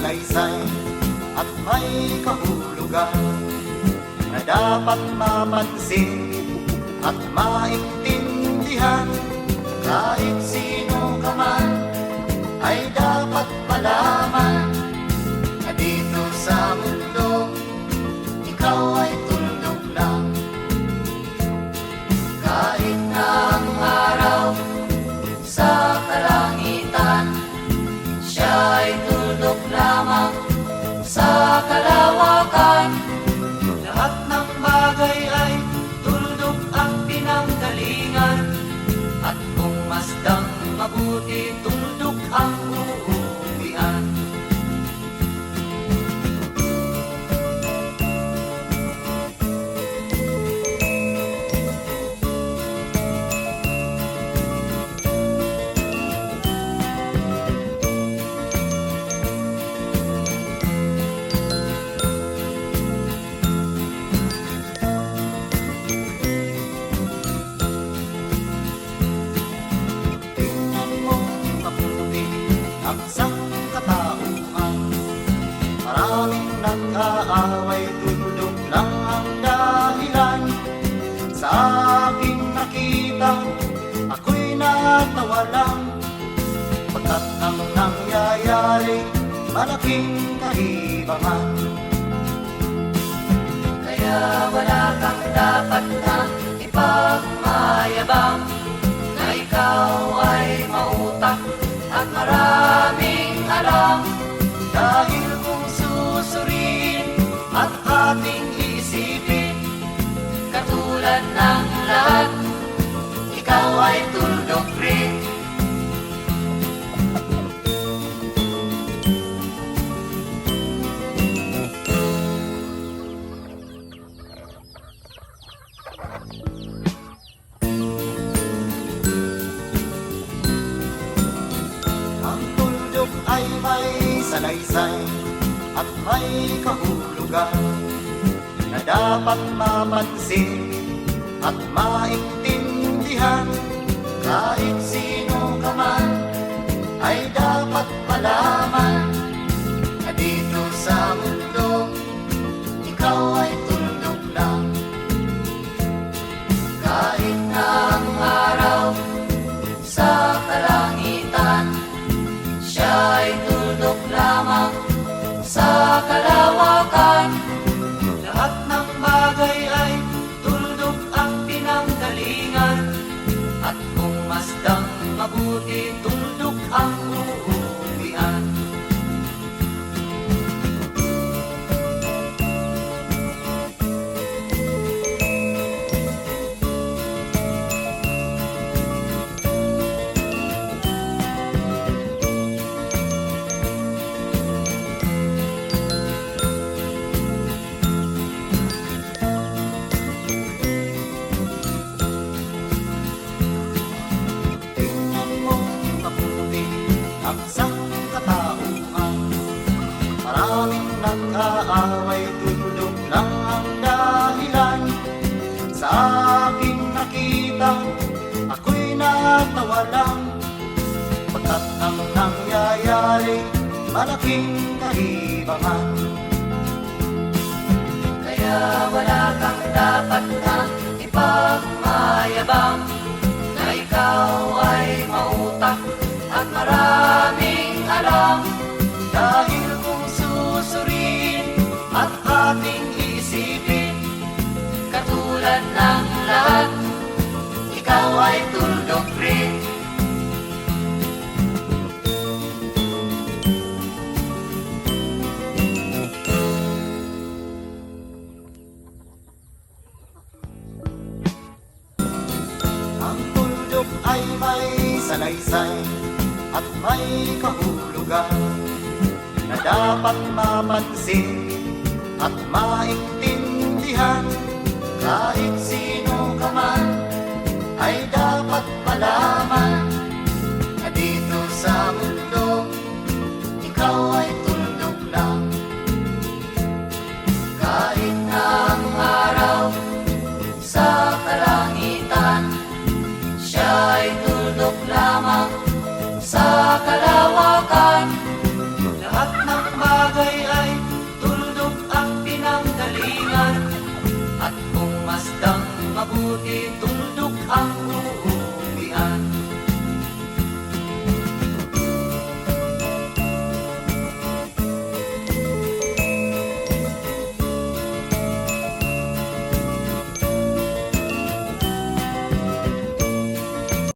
salaysay at may kahulugan na dapat mapansin at maintindihan. Kahit sino ka man ay dapat malaman na dito sa mundo ikaw ay tuldok lang. Kahit na ang araw sa kalangitan, siya ay tuldok lamang sa kalawakan. Lahat ng bagay ay tuldok ang pinanggalingan, at kung masdang mabuti, tuldok ang uuwian. Ang sangkatauhan, maraming nag-aaway, tuldok lang ang dahilan. Sa aking nakita, ako'y natawa lang, pagkat ang nangyayari, malaking kaibangan. Kaya wala kang dapat na ipagmayabang, na ikaw ay mautak at maraming alam. Dahil kung susuriin at ating isipin, katulad ng lahat, ikaw ay tuldok rin. Ay may salaysay at may kahulugan na dapat mapansin at maintindihan. Kahit sino ka man ay dapat malaman na dito sa mundo ikaw ay tuldok lang. Kahit na ang araw sa kalangitan, siya ay tuldok lamang sa kalawakan. Lahat ng bagay ay tuldok ang pinanggalingan, at kung masdang mabuti, tuldok ang uuwian. Ang sangkatauhan, maraming nag-aaway, tuldok lang ang dahilan. Sa aking nakita, ako'y natawa lang, pagkat ang nangyayari, malaking kaibangan. Kaya wala kang dapat na ipagmayabang, na ikaw ay mautak at maraming alam. Dahil kung susuriin at ating isipin, katulad ng lahat, ikaw ay tuldok rin. Ang tuldok ay may salaysay at may kahulugan na dapat mapansin at maintindihan. Kahit sino ka man ay dapat malaman